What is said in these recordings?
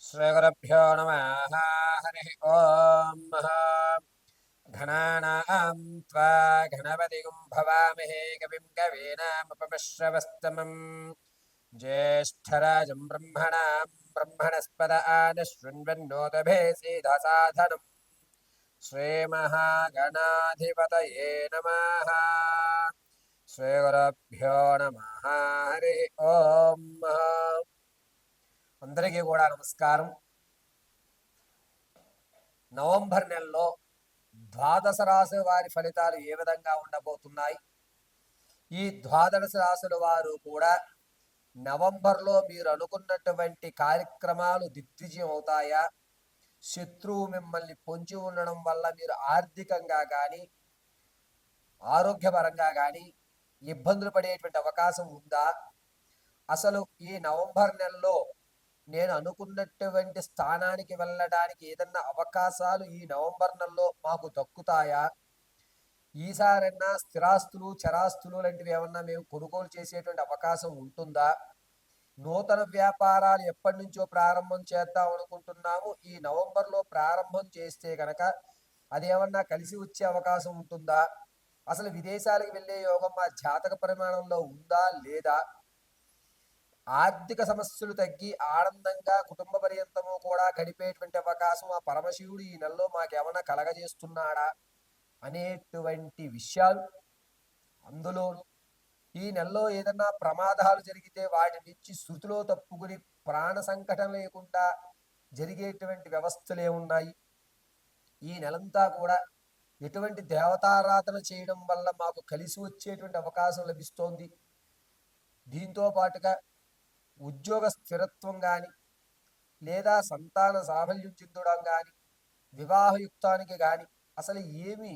श्रीगुरुभ्यो नमः। हरिः ॐ। घनानां त्वा गणपतिं भवामहे कविं कवीनामुपमश्रवस्तमम् ज्येष्ठराजं ब्रह्मणां ब्रह्मणस्पद आनशृण्वन्नोतभे सीधसाधनम् श्रीमहागणाधिपतये नमः। श्रीगुरुभ्यो नमः। हरिः ॐ। అందరికీ కూడా నమస్కారం. నవంబర్ నెలలో ద్వాదశ రాశుల వారి ఫలితాలు ఏ విధంగా ఉండబోతున్నాయి? ఈ ద్వాదశ రాశుల వారు కూడా నవంబర్లో మీరు అనుకున్నటువంటి కార్యక్రమాలు దిగ్విజయం అవుతాయా? శత్రువు మిమ్మల్ని పొంచి ఉండడం వల్ల మీరు ఆర్థికంగా కానీ ఆరోగ్యపరంగా కానీ ఇబ్బందులు పడేటువంటి అవకాశం ఉందా? అసలు ఈ నవంబర్ నెలలో నేను అనుకున్నటువంటి స్థానానికి వెళ్ళడానికి ఏదన్నా అవకాశాలు ఈ నవంబర్ నెలలో మాకు దక్కుతాయా? ఈసారైనా స్థిరాస్తులు చరాస్తులు లాంటివి ఏమన్నా మేము కొనుగోలు చేసేటువంటి అవకాశం ఉంటుందా? నూతన వ్యాపారాలు ఎప్పటి నుంచో ప్రారంభం చేద్దాం అనుకుంటున్నాము. ఈ నవంబర్లో ప్రారంభం చేస్తే కనుక అదేమన్నా కలిసి వచ్చే అవకాశం ఉంటుందా? అసలు విదేశాలకు వెళ్ళే యోగం మా జాతక పరిమాణంలో ఉందా లేదా? ఆర్థిక సమస్యలు తగ్గి ఆనందంగా కుటుంబ పర్యంతము కూడా గడిపేటువంటి అవకాశం ఆ పరమశివుడు ఈ నెలలో మాకేమన్నా కలగజేస్తున్నాడా అనేటువంటి విషయాలు, అందులోనూ ఈ నెలలో ఏదన్నా ప్రమాదాలు జరిగితే వాటి నుంచి శృతిలో తప్పుకుని ప్రాణ సంకటం లేకుండా జరిగేటువంటి వ్యవస్థలు ఏమున్నాయి? ఈ నెలంతా కూడా ఎటువంటి దేవతారాధన చేయడం వల్ల మాకు కలిసి వచ్చేటువంటి అవకాశం లభిస్తోంది? దీంతో పాటుగా ఉద్యోగ స్థిరత్వం కానీ లేదా సంతాన సాఫల్యం చెందడం కానీ వివాహయుక్తానికి కానీ అసలు ఏమి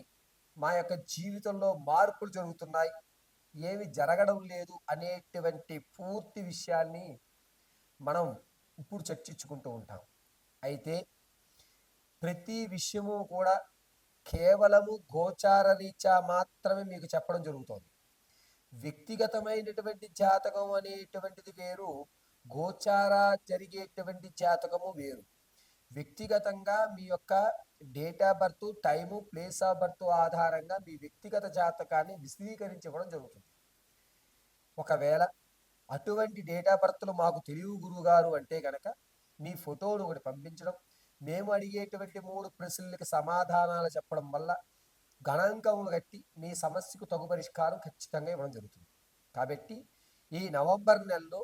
మా యొక్క జీవితంలో మార్పులు జరుగుతున్నాయి, ఏమి జరగడం లేదు అనేటువంటి పూర్తి విషయాన్ని మనం ఇప్పుడు చర్చించుకుంటూ ఉంటాం. అయితే ప్రతి విషయము కూడా కేవలము గోచార రీత్యా మాత్రమే మీకు చెప్పడం జరుగుతోంది. వ్యక్తిగతమైనటువంటి జాతకం అనేటువంటిది వేరు, గోచార జరిగేటువంటి జాతకము వేరు. వ్యక్తిగతంగా మీ యొక్క date of birth, time, place of birth ఆధారంగా మీ వ్యక్తిగత జాతకాన్ని విశదీకరించడం జరుగుతుంది. ఒకవేళ అటువంటి డేట్ ఆఫ్ బర్త్లు మాకు తెలియవు గురువుగారు అంటే కనుక మీ ఫోటోను ఒకటి పంపించడం, మేము అడిగేటువంటి 3 ప్రశ్నలకి సమాధానాలు చెప్పడం వల్ల గణాంకములు కట్టి మీ సమస్యకు తగు పరిష్కారం ఖచ్చితంగా ఇవ్వడం జరుగుతుంది. కాబట్టి ఈ నవంబర్ నెలలో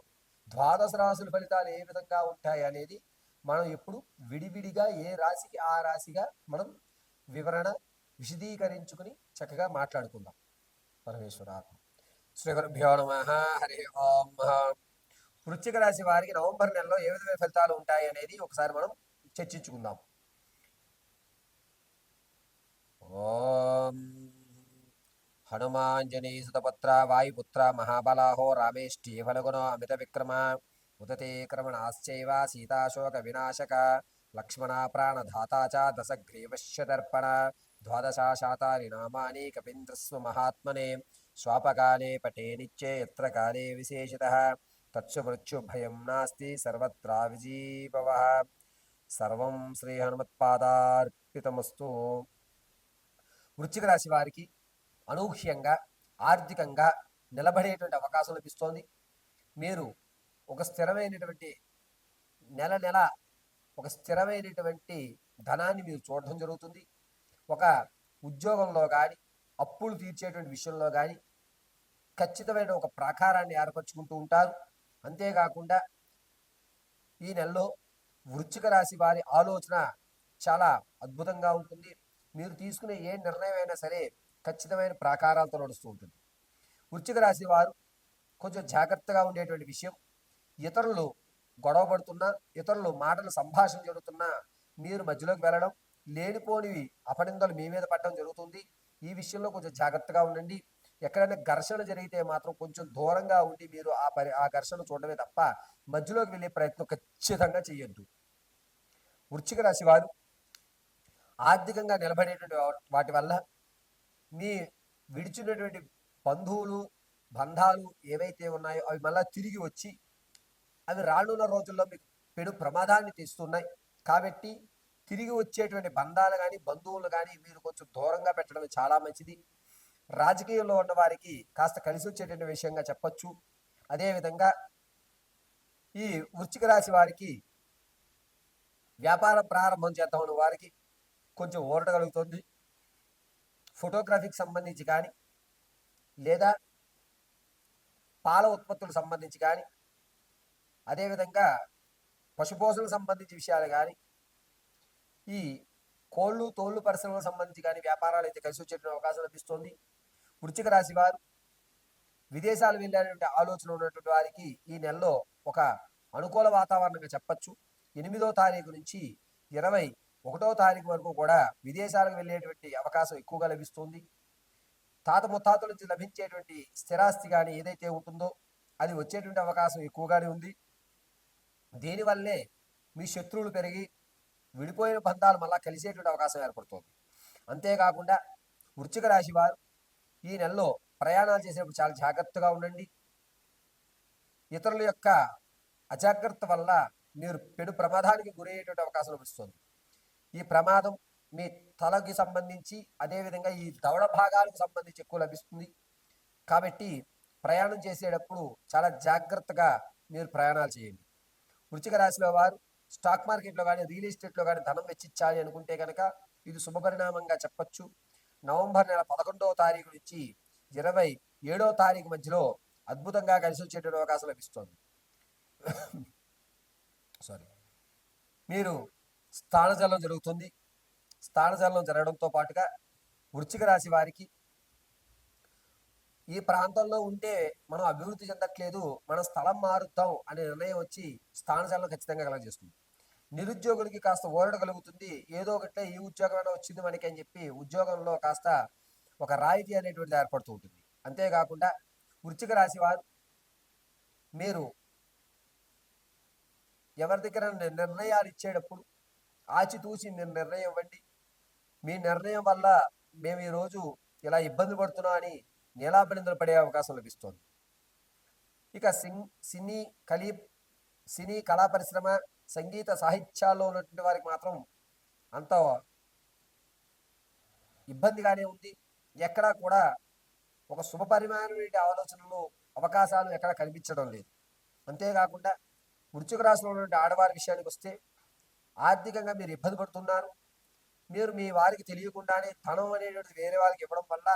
ద్వాదశ రాశుల ఫలితాలు ఏ విధంగా ఉంటాయి అనేది మనం ఇప్పుడు విడివిడిగా ఏ రాశికి ఆ రాశిగా మనం వివరణ విశదీకరించుకుని చక్కగా మాట్లాడుకుందాం. పరమేశ్వరాత్మ. శ్రీ గురుభ్యో నమః. హరి ఓం. వృశ్చిక రాశి వారికి నవంబర్ నెలలో ఏ విధమైన ఫలితాలు ఉంటాయి అనేది ఒకసారి మనం చర్చించుకుందాం. ఓం హనుమాంజనీ సుతపుత్ర వాయుపుత్ర మహాబలాహో రామేష్టి ఫలగుణో అమిత విక్రమ ఉదతే క్రమణాశ్చైవ సీతాశోక వినాశక లక్ష్మణ ప్రాణధాతా చ దశగ్రీవశ్యదర్పణ ద్వాదశాశాతాని నామాని కపీంద్రస్వ మహాత్మనే స్వాపకాలే పటే నిత్యే యత్ర కాలే విశేషితః తత్సు మృత్యు భయం నాస్తి సర్వత్రా విజీభవః. సర్వం శ్రీ హనుమత్పాదార్పితమస్తు. వృశ్చిక రాశి వారికి అనూహ్యంగా ఆర్థికంగా నిలబడేటువంటి అవకాశం లభిస్తోంది. మీరు ఒక స్థిరమైనటువంటి నెల ఒక స్థిరమైనటువంటి ధనాన్ని మీరు చూడడం జరుగుతుంది. ఒక ఉద్యోగంలో కానీ అప్పులు తీర్చేటువంటి విషయంలో కానీ ఖచ్చితమైన ఒక ప్రాకారాన్ని ఏర్పరచుకుంటూ ఉంటారు. అంతేకాకుండా ఈ నెలలో వృశ్చిక రాశి వారి ఆలోచన చాలా అద్భుతంగా ఉంటుంది. మీరు తీసుకునే ఏ నిర్ణయం అయినా సరే ఖచ్చితమైన ప్రాకారాలతో నడుస్తూ ఉంటుంది. వృశ్చిక రాశి వారు కొంచెం జాగ్రత్తగా ఉండేటువంటి విషయం, ఇతరులు గొడవ పడుతున్నా, ఇతరులు మాటలు సంభాషణ జరుగుతున్నా మీరు మధ్యలోకి వెళ్ళడం, లేనిపోనివి అపనిందలు మీ మీద పడడం జరుగుతుంది. ఈ విషయంలో కొంచెం జాగ్రత్తగా ఉండండి. ఎక్కడైనా ఘర్షణ జరిగితే మాత్రం కొంచెం దూరంగా ఉండి మీరు ఆ ఘర్షణ చూడడమే తప్ప మధ్యలోకి వెళ్ళే ప్రయత్నం ఖచ్చితంగా చేయొద్దు. వృశ్చిక రాశి వారు ఆర్థికంగా నిలబడేటువంటి వాటి వల్ల మీ విడిచినటువంటి బంధువులు బంధాలు ఏవైతే ఉన్నాయో అవి మళ్ళీ తిరిగి వచ్చి అవి రానున్న రోజుల్లో మీకు పెను ప్రమాదాన్ని తెస్తున్నాయి. కాబట్టి తిరిగి వచ్చేటువంటి బంధాలు కానీ బంధువులు కానీ మీరు కొంచెం దూరంగా పెట్టడం చాలా మంచిది. రాజకీయంలో ఉన్న వారికి కాస్త కలిసి వచ్చేటువంటి విషయంగా చెప్పచ్చు. అదేవిధంగా ఈ వృశ్చిక రాశి వారికి వ్యాపారం ప్రారంభం చేద్దామన్న వారికి కొంచెం ఊరట కలుగుతుంది. ఫోటోగ్రఫీకి సంబంధించి కానీ లేదా పాల ఉత్పత్తులకు సంబంధించి కానీ అదేవిధంగా పశుపోషణకు సంబంధించి విషయాలు కానీ ఈ కోళ్ళు తోళ్ళు పరిశ్రమలకు సంబంధించి కానీ వ్యాపారాలు అయితే కలిసి వచ్చే అవకాశం లభిస్తుంది. వృశ్చిక రాశి వారు విదేశాలు వెళ్ళేటువంటి ఆలోచన ఉన్నటువంటి వారికి ఈ నెలలో ఒక అనుకూల వాతావరణంగా చెప్పచ్చు. 8వ తారీఖు నుంచి 21వ తారీఖు వరకు కూడా విదేశాలకు వెళ్ళేటువంటి అవకాశం ఎక్కువగా లభిస్తుంది. తాత ముత్తాతల నుంచి లభించేటువంటి స్థిరాస్తి కానీ ఏదైతే ఉంటుందో అది వచ్చేటువంటి అవకాశం ఎక్కువగానే ఉంది. దీనివల్లే మీ శత్రువులు పెరిగి విడిపోయిన బంధాలు మళ్ళా కలిసేటువంటి అవకాశం ఏర్పడుతుంది. అంతేకాకుండా వృశ్చిక రాశి వారు ఈ నెలలో ప్రయాణాలు చేసేటప్పుడు చాలా జాగ్రత్తగా ఉండండి. ఇతరుల యొక్క అజాగ్రత్త వల్ల మీరు పెను ప్రమాదానికి గురయ్యేటువంటి అవకాశం లభిస్తుంది. ఈ ప్రమాదం మీ తలకి సంబంధించి అదేవిధంగా ఈ దవడ భాగాలకు సంబంధించి ఎక్కువ లభిస్తుంది. కాబట్టి ప్రయాణం చేసేటప్పుడు చాలా జాగ్రత్తగా మీరు ప్రయాణాలు చేయండి. వృశ్చిక రాశిలో వారు స్టాక్ మార్కెట్లో కానీ రియల్ ఎస్టేట్లో కానీ ధనం వెచ్చించాలి అనుకుంటే కనుక ఇది శుభపరిణామంగా చెప్పచ్చు. నవంబర్ నెల 11వ తారీఖు నుంచి 27వ తారీఖు మధ్యలో అద్భుతంగా కలిసి వచ్చేటువంటి అవకాశం లభిస్తుంది. మీరు స్థానచలనం జరుగుతుంది. స్థానచలనం జరగడంతో పాటుగా వృశ్చిక రాశి వారికి ఈ ప్రాంతంలో ఉంటే మనం అభివృద్ధి చెందట్లేదు, మనం స్థలం మారుద్దాం అనే నిర్ణయం వచ్చి స్థానచలనం ఖచ్చితంగా కలగజేస్తుంది. నిరుద్యోగులకి కాస్త ఊరట కలుగుతుంది. ఏదో ఒకటే ఈ ఉద్యోగం వచ్చింది మనకి అని చెప్పి ఉద్యోగంలో కాస్త ఒక రాయితీ అనేటువంటిది ఏర్పడుతూ ఉంటుంది. అంతేకాకుండా వృశ్చిక రాశి వారు మీరు ఎవరి దగ్గర నిర్ణయాలు ఇచ్చేటప్పుడు ఆచితూచి మీరు నిర్ణయం ఇవ్వండి. మీ నిర్ణయం వల్ల మేము ఈరోజు ఇలా ఇబ్బంది పడుతున్నాం అని నీలాపనిందలు పడే అవకాశం లభిస్తుంది. ఇక సినీ కళా పరిశ్రమ సంగీత సాహిత్యాల్లో ఉన్నటువంటి వారికి మాత్రం అంత ఇబ్బందిగానే ఉంది. ఎక్కడా కూడా ఒక శుభపరిమాణమైన ఆలోచనలు అవకాశాలు ఎక్కడ కనిపించడం లేదు. అంతేకాకుండా వృశ్చిక రాశిలో ఉన్నటువంటి ఆడవారి విషయానికి వస్తే ఆర్థికంగా మీరు ఇబ్బంది పడుతున్నారు. మీరు మీ వారికి తెలియకుండానే ధనం అనేటువంటిది వేరే వాళ్ళకి ఇవ్వడం వల్ల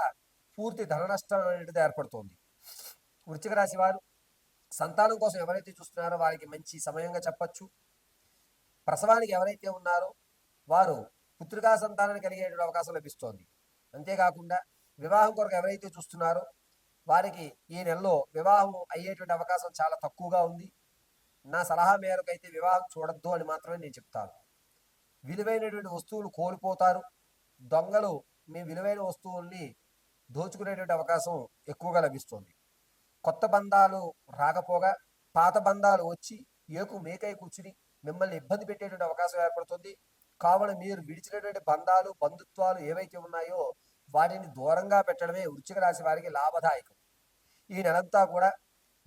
పూర్తి ధన నష్టం అనేటువంటిది ఏర్పడుతుంది. వృశ్చిక రాశి వారు సంతానం కోసం ఎవరైతే చూస్తున్నారో వారికి మంచి సమయంగా చెప్పచ్చు. ప్రసవానికి ఎవరైతే ఉన్నారో వారు పుత్రికా సంతానాన్ని కలిగేటువంటి అవకాశం లభిస్తోంది. అంతేకాకుండా వివాహం కొరకు ఎవరైతే చూస్తున్నారో వారికి ఈ నెలలో వివాహం అయ్యేటువంటి అవకాశం చాలా తక్కువగా ఉంది. నా సలహా మేరకు అయితే వివాహం చూడొద్దు అని మాత్రమే నేను చెప్తాను. విలువైనటువంటి వస్తువులు కోల్పోతారు. దొంగలు మీ విలువైన వస్తువుల్ని దోచుకునేటువంటి అవకాశం ఎక్కువగా లభిస్తుంది. కొత్త బంధాలు రాకపోగా పాత బంధాలు వచ్చి ఏకు మేకై కూర్చుని మిమ్మల్ని ఇబ్బంది పెట్టేటువంటి అవకాశం ఏర్పడుతుంది. కావున మీరు విడిచినటువంటి బంధాలు బంధుత్వాలు ఏవైతే ఉన్నాయో వాటిని దూరంగా పెట్టడమే వృశ్చిక రాశి వారికి లాభదాయకం. ఈ నెలంతా కూడా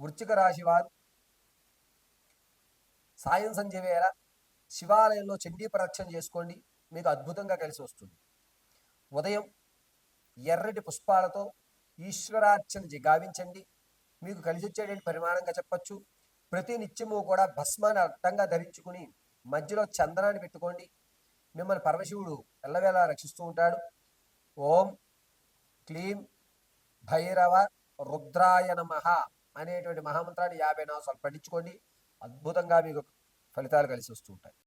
వృశ్చిక రాశి వారు సాయం సంధ్య వేళ శివాలయంలో చండీ ప్రదక్షిణ చేసుకోండి. మీకు అద్భుతంగా కలిసి వస్తుంది. ఉదయం ఎర్రటి పుష్పాలతో ఈశ్వరార్చన గావించండి. మీకు కలిసి వచ్చేటువంటి పరిమాణంగా చెప్పచ్చు. ప్రతి నిత్యము కూడా భస్మాన్ని అడ్డంగా ధరించుకుని మధ్యలో చందనాన్ని పెట్టుకోండి. మిమ్మల్ని పరమశివుడు ఎల్లవేళ రక్షిస్తూ ఉంటాడు. ఓం క్లీం భైరవ రుద్రాయ నమః అనేటువంటి మహామంత్రాన్ని 54 సార్లు పఠించుకోండి. అద్భుతంగా మీకు ఫలితాలు కలిసి వస్తూ ఉంటాయి.